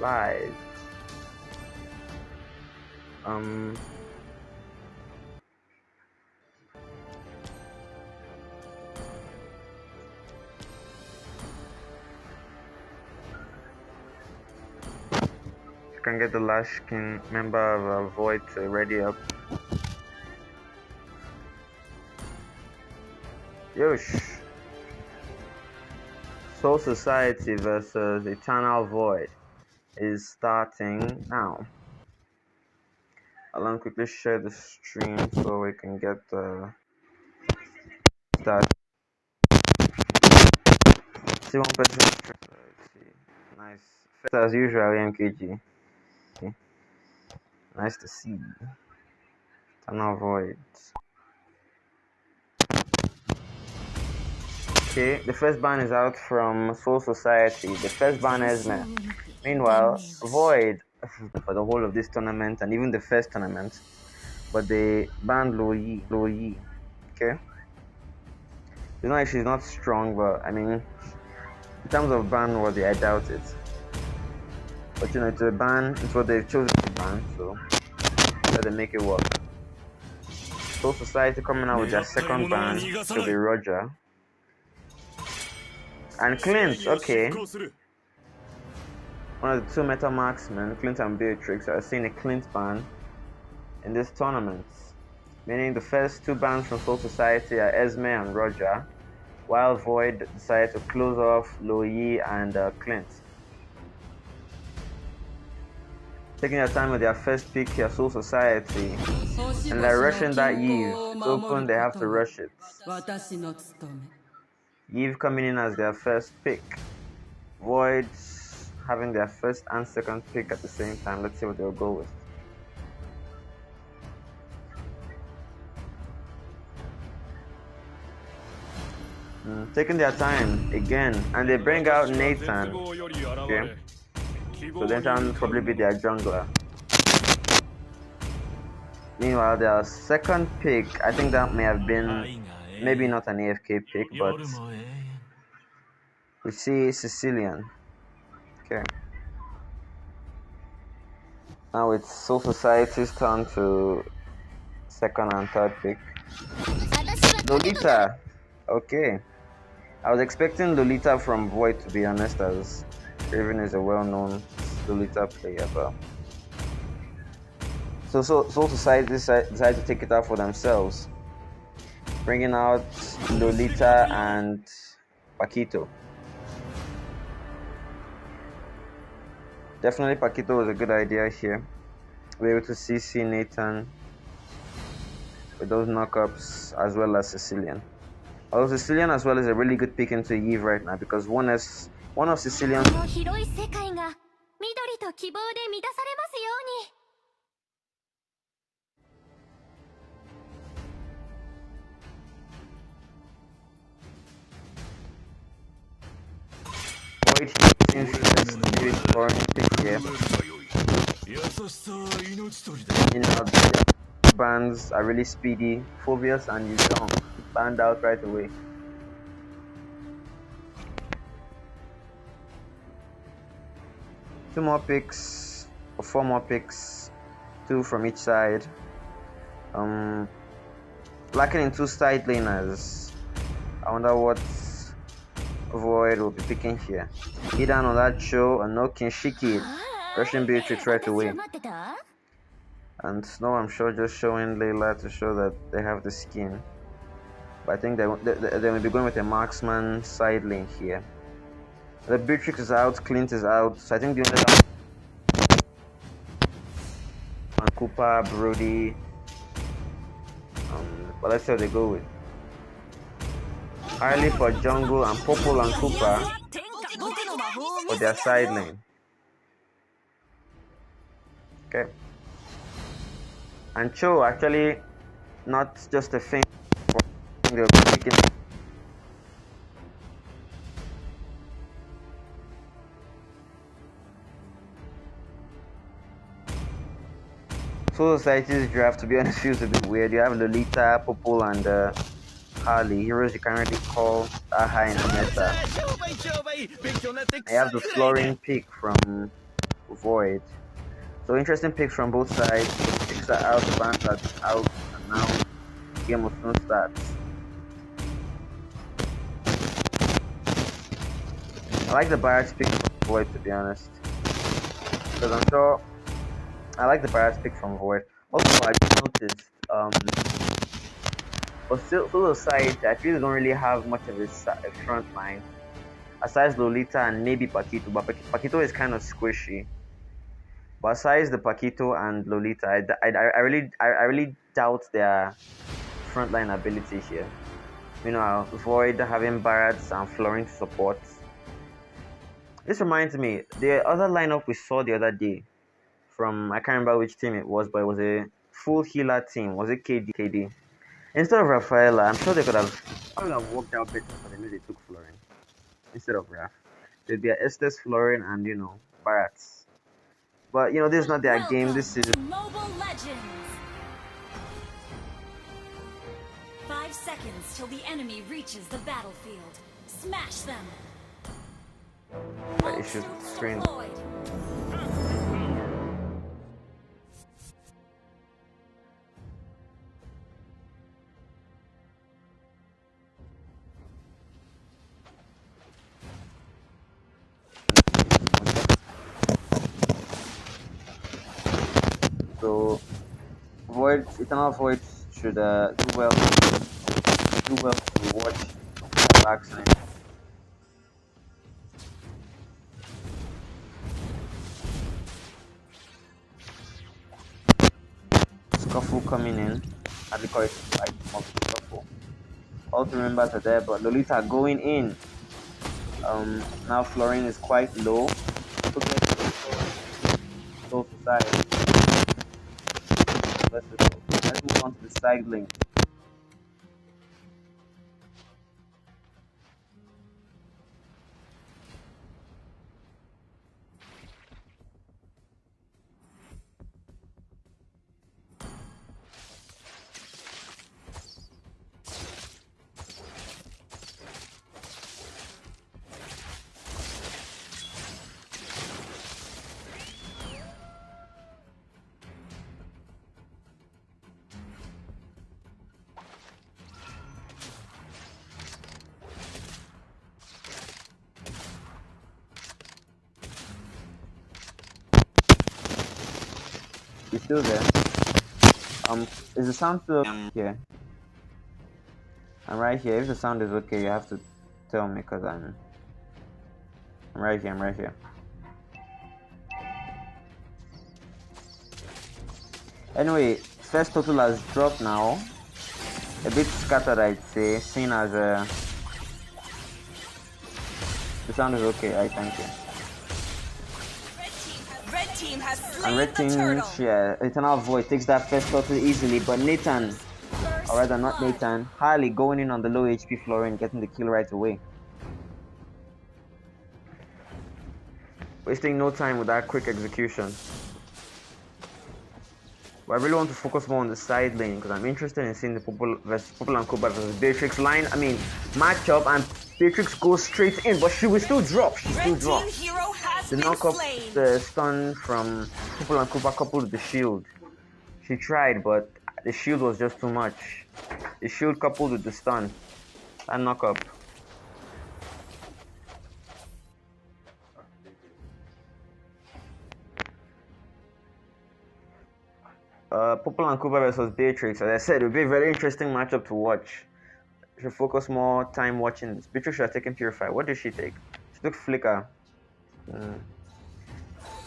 live. You can get the last skin member of Void to ready up. Yosh. Soul Society versus Eternal Void is starting now. I'll quickly share the stream so we can get the start. See one person. Let's see. Nice. First as usual, MKG. Okay. Nice to see. Eternal Void. Okay, the first ban is out from Soul Society. The first ban is met. Meanwhile, Void for the whole of this tournament and even the first tournament, but they banned Lo Yi. Okay, it's not like she's not strong, but I mean, in terms of ban worthy, I doubt it. But you know, it's a ban. It's what they've chosen to ban, so let them make it work. Soul Society coming out with their second ban to be Roger. And Clint, okay. One of the two meta marksmen, Clint and Beatrix, are seeing a Clint ban in this tournament. Meaning the first two bans from Soul Society are Esme and Roger, while Void decided to close off Lo Yi and Clint. Taking their time with their first pick here, Soul Society, and they're rushing that Eve. It's open, they have to rush it. Eve coming in as their first pick. Void having their first and second pick at the same time. Let's see what they'll go with. Taking their time again, and they bring out Nathan. Okay. So Nathan will probably be their jungler. Meanwhile, their second pick, I think that may have been maybe not an AFK pick, but we see Sicilian. Okay. Now it's Soul Society's turn to second and third pick. Lolita. Okay. I was expecting Lolita from Void, to be honest, as Raven is a well-known Lolita player, but so Soul Society decided to take it out for themselves, bringing out Lolita and Paquito. Definitely Paquito was a good idea here. We're able to CC Nathan with those knockups as well as Sicilian. Although Sicilian as well is a really good pick into Eve right now because one of Sicilian's Void seems to be scoring pick here. You know, the bands are really speedy. Phobius and Yuzong banned out right away. Two more picks, or four more picks, two from each side. Lacking in two side laners. I wonder what Void will be picking here. Hidan on that show, and no Kinshiki. Russian Beatrix right away. And Snow, I'm sure, just showing Layla to show that they have the skin. But I think they will be going with a marksman side lane here. The Beatrix is out, Clint is out, so I think the only Cooper, Brody. But let's see how they go with. Harley for jungle and Popple and Cooper for their side lane. Okay. And Cho actually not just a thing for the picking. Soul Society's draft, to be honest, feels a bit weird. You have Lolita, Popple, and Harley, heroes you can really call high in the meta. I have the flooring pick from Void. So interesting picks from both sides. Picks are out, bans are out, and now Game of Thrones starts. I like the Barrett's pick from Void, to be honest, because I'm sure I like the Barrett's pick from Void. Also, I just noticed, but still, the side, I feel they don't really have much of a front line, aside Lolita and maybe Paquito. But Paquito is kind of squishy. But aside the Paquito and Lolita, I really doubt their frontline ability here. You know, Void having Barretts and Florin to support. This reminds me, the other lineup we saw the other day from, I can't remember which team it was, but it was a full healer team. Was it KD? Instead of Rafaela, I'm sure they could have worked out better for them if they took Florin instead of Raf. They'd be Estes, Florin, and Barretts. But this is not their game. This is Mobile Legends. 5 seconds till the enemy reaches the battlefield. Smash them. Issues with the screen. So Eternal Void should do well to watch the backside. Scuffle coming in. I call it like scuffle. All three members are there, but Lolita going in. Now Florin is quite low. Close to side. Let's move on to the side link. He's still there. Is the sound still here? I'm right here. If the sound is okay, you have to tell me, because I'm right here. Anyway, first total has dropped now. A bit scattered, I'd say, seen as the sound is okay. I thank you. And Red Team, yeah, Eternal Void takes that first total easily, but Nathan, or rather not Nathan, Harley going in on the low HP Florin, getting the kill right away. Wasting no time with that quick execution. But I really want to focus more on the side lane, because I'm interested in seeing the Purple and Cobalt versus Beatrix line. I mean, matchup, and Beatrix goes straight in, but she will still drop. She still drops. The knock-up, the stun from Purple and Cobalt coupled with the shield. She tried, but the shield was just too much. The shield coupled with the stun. That knock-up. Purple and Cobalt versus Beatrix. As I said, it will be a very interesting matchup to watch. Should focus more time watching this. Beatrix should have taken Purify. What did she take? She took Flicker.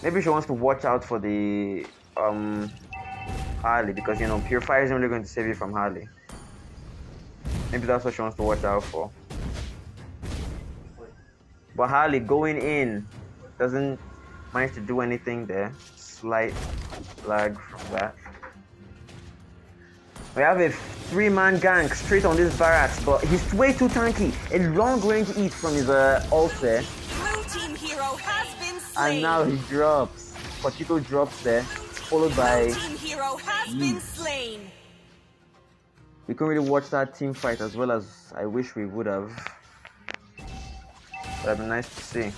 Maybe she wants to watch out for the Harley, because Purify isn't really going to save you from Harley. Maybe that's what she wants to watch out for. But Harley going in doesn't manage to do anything there. Slight lag from that. We have a 3-man gank straight on this Barrett, but he's way too tanky. A long range eat from his ult there. Blue team hero has been slain. And now he drops. Paquito drops there, followed by Blue team hero has been slain. We couldn't really watch that team fight as well as I wish we would have. That'd be nice to see.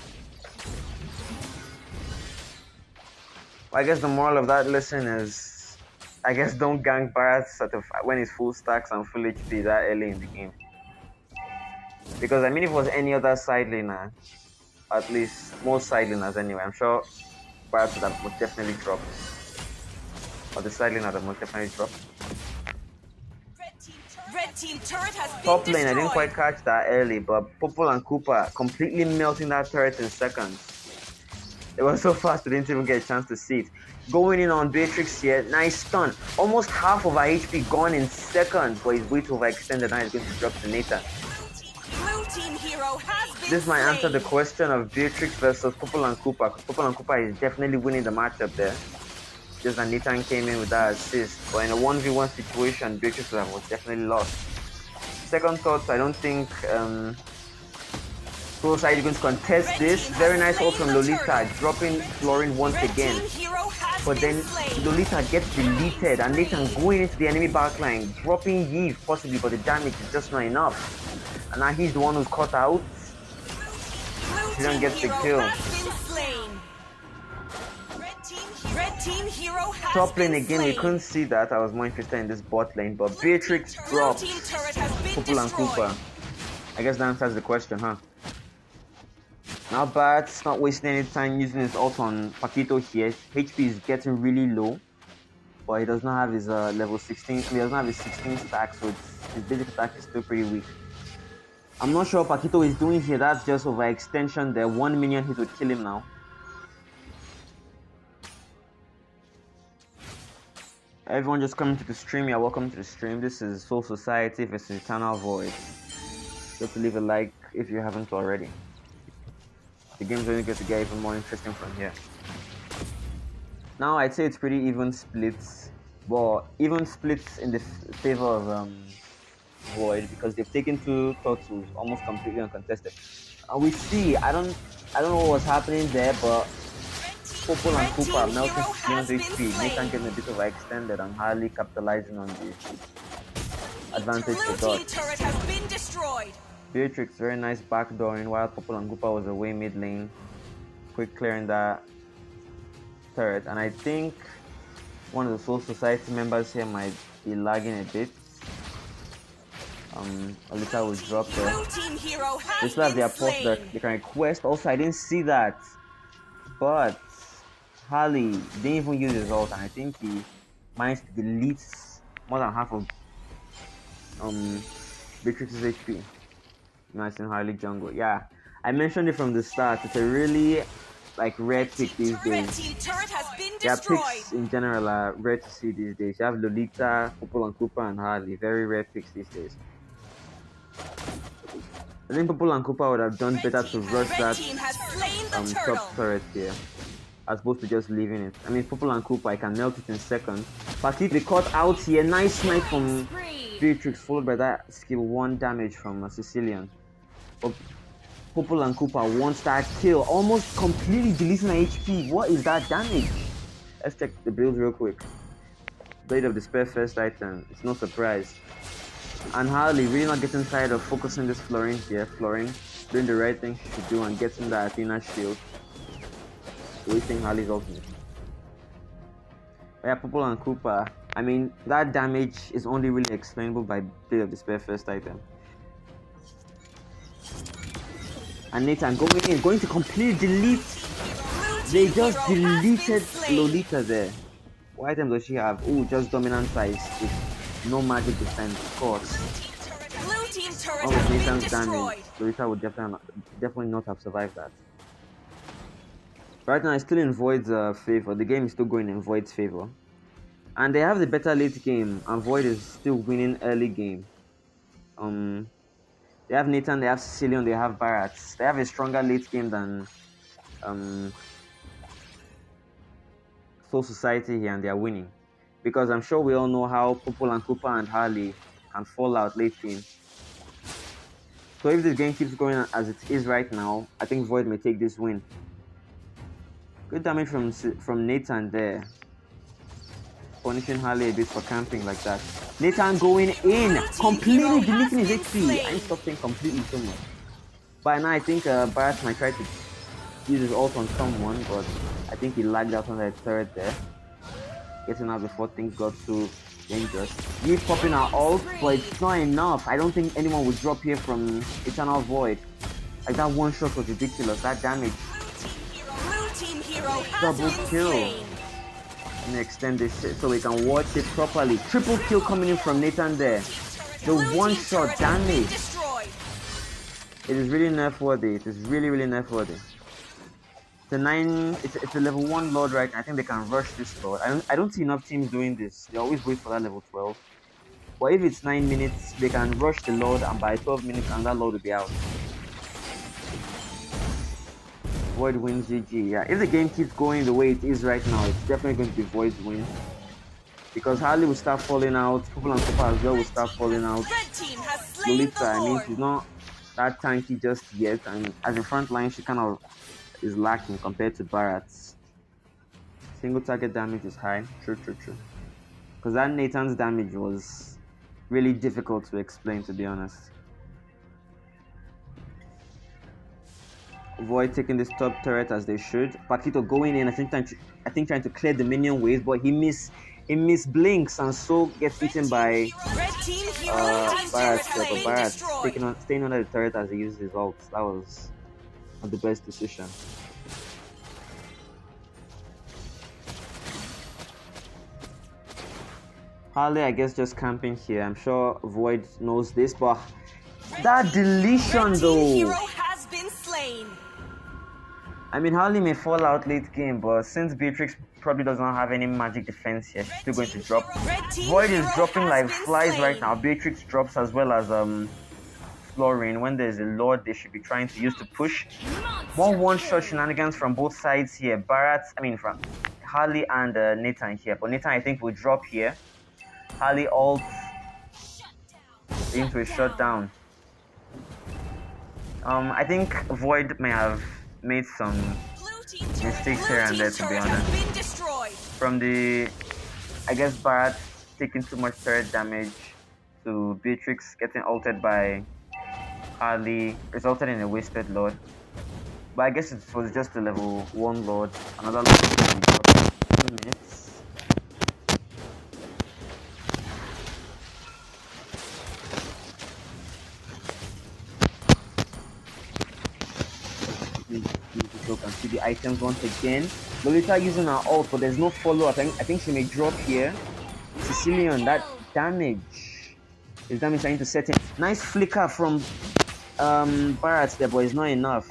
I guess the moral of that lesson is, I guess don't gank Barrett sort of when he's full stacks and full HP that early in the game. Because I mean, if it was any other side laner, at least most side laners anyway, I'm sure Barrett would have most definitely dropped. Or the side lane would have most definitely dropped. Red team turret has been Top lane, I didn't destroyed. quite catch that early, but Popple and Cooper completely melting that turret in seconds. It was so fast we didn't even get a chance to see it. Going in on Beatrix here, nice stun. Almost half of our HP gone in seconds, but his way to overextended now he's going to drop to Nathan. Blue team hero has been This might answer the slain. question of Beatrix versus Popple and Cooper. Popple and Cooper is definitely winning the matchup there. Just that Nathan came in with that assist. But in a 1v1 situation, Beatrix was definitely lost. Second thoughts, I don't think Pro side is going to contest this. Very nice ult from Lolita, dropping Florin once again. But then Lolita gets deleted and Nathan going into the enemy backline, dropping Yves possibly, but the damage is just not enough. And now he's the one who's caught out. He don't get the kill. Top lane again, we couldn't see that. I was more interested in this bot lane, but Beatrix dropped Popple and Cooper. I guess that answers the question, huh? Now Bart's not wasting any time using his ult on Paquito here. HP is getting really low, but he does not have his level 16. He doesn't have his 16 stack, so his basic attack is still pretty weak. I'm not sure what Paquito is doing here. That's just overextension there. 1 minion hit would kill him now. Everyone just coming to the stream, you're welcome to the stream. This is Soul Society versus Eternal Void. Just leave a like if you haven't already. The game's only going to get even more interesting from here. Now I'd say it's pretty even splits, but even splits in the favor of Void because they've taken 2 turtles almost completely uncontested. And we see, I don't know what was happening there, but Popple and Cooper melting 16 HP. Nathan getting a bit of extended and Harley capitalizing on the advantage for God. Beatrix, very nice backdooring while Popple and Cooper was away mid lane. Quick clearing that turret. And I think one of the Soul Society members here might be lagging a bit. Alita was dropped there. They still have their post that they can request. Also, I didn't see that. But Harley didn't even use his ult, and I think he managed to delete more than half of Beatrix's HP. Nice in Harley jungle. Yeah, I mentioned it from the start. It's a really rare pick these days. Yeah, picks in general are rare to see these days. You have Lolita, Popple and Cooper, and Harley. Very rare picks these days. I think Popple and Cooper would have done better to rush that top turret here, as opposed to just leaving it. I mean, Popple and Cooper, I can melt it in seconds. Paquito, they caught out here. Nice snipe from Beatrix, followed by that skill 1 damage from Sicilian. But Popple and Cooper wants that kill, almost completely deleting her HP. What is that damage? Let's check the build real quick. Blade of Despair first item, it's no surprise. And Harley really not getting tired of focusing this Florin here. Florin doing the right thing she should do and getting that Athena shield. Wasting Harley's ultimate. Yeah, Popple and Cooper, I mean, that damage is only really explainable by Blade of Despair first item. And Nathan going to completely delete. They just deleted Lolita there. What item does she have? Oh, just dominant size with no magic defense, of course. All with Nathan's damage, Lolita would definitely not have survived that. Right now, it's still in Void's favor. The game is still going in Void's favor. And they have the better late game, and Void is still winning early game. They have Nathan, they have Sicilian, they have Barrett. They have a stronger late game than Soul Society here, and they are winning. Because I'm sure we all know how Popple and Cooper and Harley can fall out late game. So if this game keeps going as it is right now, I think Void may take this win. Good damage from Nathan there. Punishing Harley a bit for camping like that. Nathan going in, completely deleting his HP. I ain't stop saying completely so much. By now I think Barrett might try to use his ult on someone, but I think he lagged out on that turret there. Getting out before things got too dangerous. He's popping our ult, but it's not enough. I don't think anyone would drop here from Eternal Void. Like that one shot was ridiculous. That damage. Double kill. Let me extend this shit so we can watch it properly. Triple kill coming in from Nathan there. The one shot damage. It is really nerf worthy. It is really nerf worthy. It's a level 1 Lord, right? I think they can rush this Lord. I don't see enough teams doing this. They always wait for that level 12. But if it's 9 minutes, they can rush the Lord, and by 12 minutes, and that Lord will be out. Void wins GG. Yeah, if the game keeps going the way it is right now, it's definitely going to be Void's win. Because Harley will start falling out. People on Super as well will start falling out. Lolita, I mean, she's not that tanky just yet, and as a front line, she kind of is lacking compared to Barrett's. Single target damage is high. True. Because that Nathan's damage was really difficult to explain, to be honest. Void taking this top turret as they should. Paquito going in, I think trying to clear the minion wave, but he misblinks and so gets eaten by Barrett. Staying under the turret as he uses his ult. That was not the best decision. Harley, I guess, just camping here. I'm sure Void knows this, but that deletion though. I mean, Harley may fall out late game, but since Beatrix probably does not have any magic defense here, she's still going to drop. Void is dropping like flies right now. Beatrix drops as well as Florine. When there's a Lord, they should be trying to use to push. More one-shot shenanigans from both sides here. From Harley and Nathan here. But Nathan, I think, will drop here. Harley ult into a shutdown. I think Void may have made some mistakes here and there, to be honest. From I guess Barrett taking too much turret damage to Beatrix getting ulted by Harley resulted in a wasted Lord. But I guess it was just a level 1 Lord. Another Lord in 2 minutes. So can see the items once again. Lolita using her ult, but there's no follow-up. I think she may drop here. Sicilian, that damage. His damage trying to set in. Nice flicker from Barrett there, but it's not enough.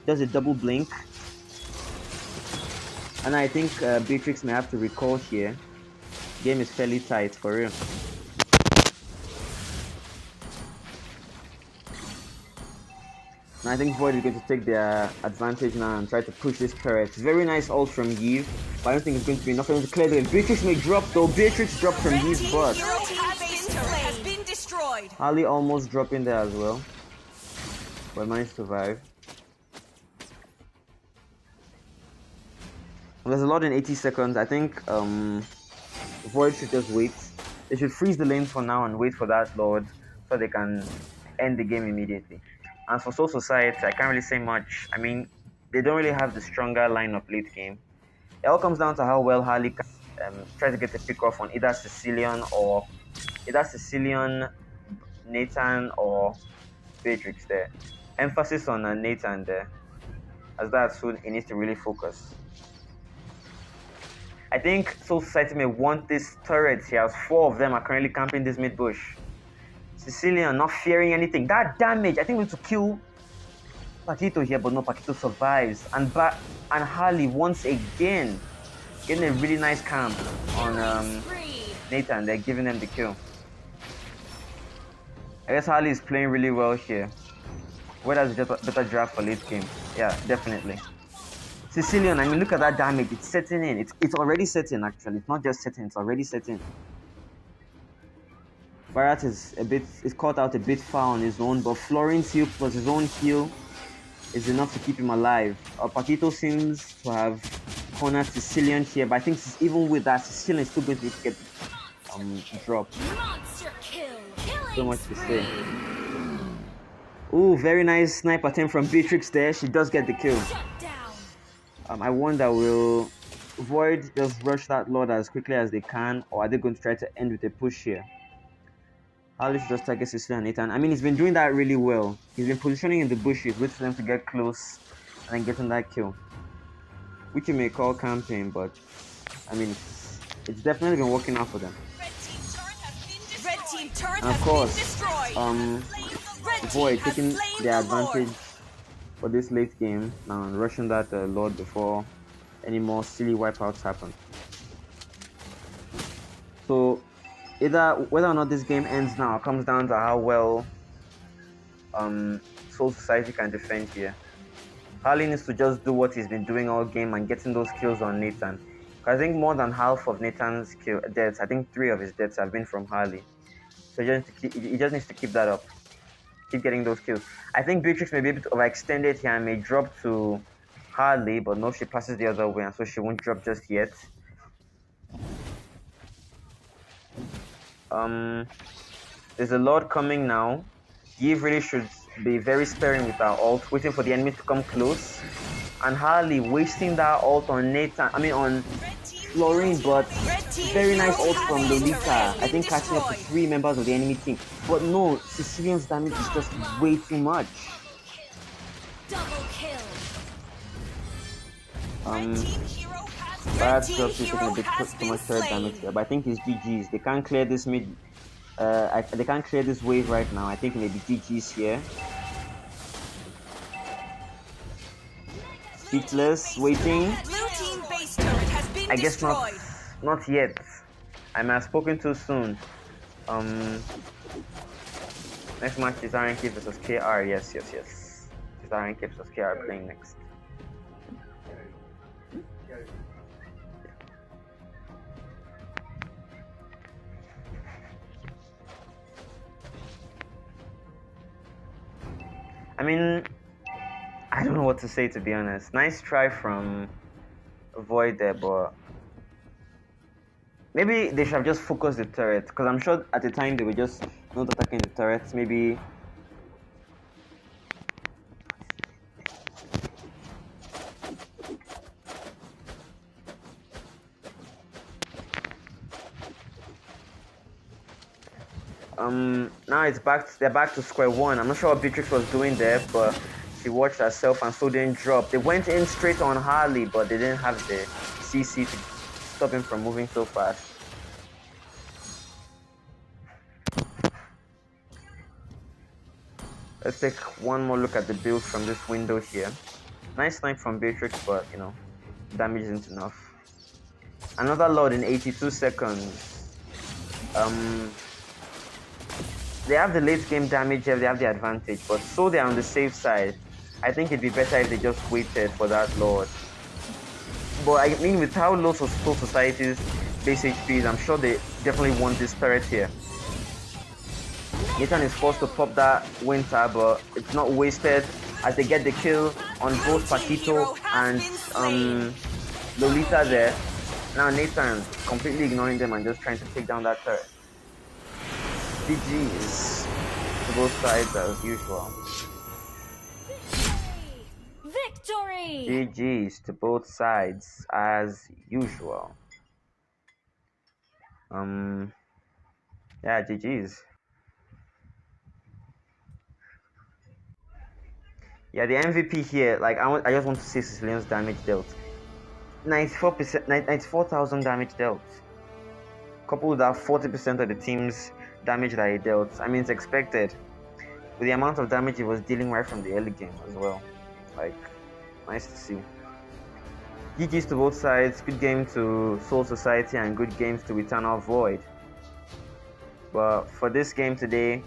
Does a double blink. And I think Beatrix may have to recall here. Game is fairly tight, for real. And I think Void is going to take their advantage now and try to push this turret. Very nice ult from Yves, but I don't think it's going to be enough for them to clear the Beatrix may drop though. Beatrix dropped from Yves' burst. Harley almost dropping there as well, but managed to survive. And there's a lot in 80 seconds. I think Void should just wait. They should freeze the lane for now and wait for that Lord so they can end the game immediately. And for Soul Society, I can't really say much. I mean, they don't really have the stronger lineup late game. It all comes down to how well Harley can try to get the pick off on either Sicilian, Nathan, or Beatrix there. Emphasis on Nathan there, as that's who he needs to really focus. I think Soul Society may want this turret. He has 4 of them are currently camping this mid bush. Sicilian not fearing anything. That damage, I think we need to kill Paquito here, but no, Paquito survives. And Harley once again getting a really nice camp on Nathan. They're giving them the kill. I guess Harley is playing really well here. Whether it's just a better draft for late game. Yeah, definitely. Sicilian, I mean, look at that damage. It's setting in. It's already setting, actually. It's not just setting, it's already setting. Barrett is caught out a bit far on his own, but Florine's heal plus his own heal is enough to keep him alive. Paquito seems to have cornered Sicilian here, but I think even with that, Sicilian is still going to get dropped. So much to say. Ooh, very nice sniper attempt from Beatrix there. She does get the kill. I wonder, will Void just rush that Lord as quickly as they can, or are they going to try to end with a push here? Harley just target Cecily and Nathan. I mean, he's been doing that really well. He's been positioning in the bushes, waiting for them to get close, and then getting that kill. Which you may call camping, but I mean, it's definitely been working out for them. Red team turret And of has course, been destroyed. Void taking the advantage for this late game now and rushing that Lord before any more silly wipeouts happen. So either whether or not this game ends now comes down to how well Soul Society can defend here. Harley needs to just do what he's been doing all game and getting those kills on Nathan. I think more than half of Nathan's deaths, I think 3 of his deaths have been from Harley. So he just needs to keep that up. Keep getting those kills. I think Beatrix may be able to overextend it here and may drop to Harley, but no, she passes the other way, and so she won't drop just yet. There's a Lord coming now. Give really should be very sparing with our ult, waiting for the enemy to come close. And Harley wasting that ult on Nathan, on Florine, but very nice ult from Lolita. I think catching up to 3 members of the enemy team. But no, Sicilian's damage is just way too much. Double kill. Bad job taking a bit too much third damage there, but I think it's GG's. They can't clear this mid. They can't clear this wave right now. I think maybe GG's here. Speechless, waiting. I guess not yet. I may have spoken too soon. Next match is RNK versus KR. Yes. It's RNK versus KR playing next. I mean, I don't know what to say, to be honest. Nice try from Void there, but maybe they should have just focused the turret, because I'm sure at the time they were just not attacking the turrets. Maybe now they're back to square one. I'm not sure what Beatrix was doing there, but she watched herself and so didn't drop. They went in straight on Harley, but they didn't have the CC to stop him from moving so fast. Let's take one more look at the build from this window here. Nice snipe from Beatrix, but damage isn't enough. Another Lord in 82 seconds. They have the late game damage here, they have the advantage, but so they're on the safe side. I think it'd be better if they just waited for that Lord. But I mean, with how low Soul Society's base HP is, I'm sure they definitely want this turret here. Nathan is forced to pop that Winter, but it's not wasted as they get the kill on both Paquito and Lolita there. Now Nathan completely ignoring them and just trying to take down that turret. GG's to both sides as usual. Victory! GG's to both sides as usual. Yeah, GG's. Yeah, the MVP here, like I just want to see Sicilian's damage dealt. 94,000 damage dealt. Coupled with that 40% of the team's damage that he dealt. I mean, it's expected. With the amount of damage he was dealing right from the early game as well. Like, nice to see. GG's to both sides. Good game to Soul Society and good games to Eternal Void. But for this game today,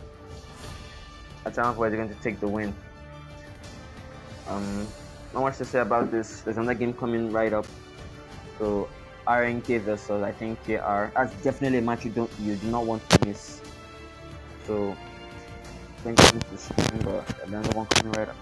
Eternal Void is going to take the win. Not much to say about this. There's another game coming right up. So RNK versus I think KR. That's definitely a match you do not want to miss. So thank you for this, but another one coming right up.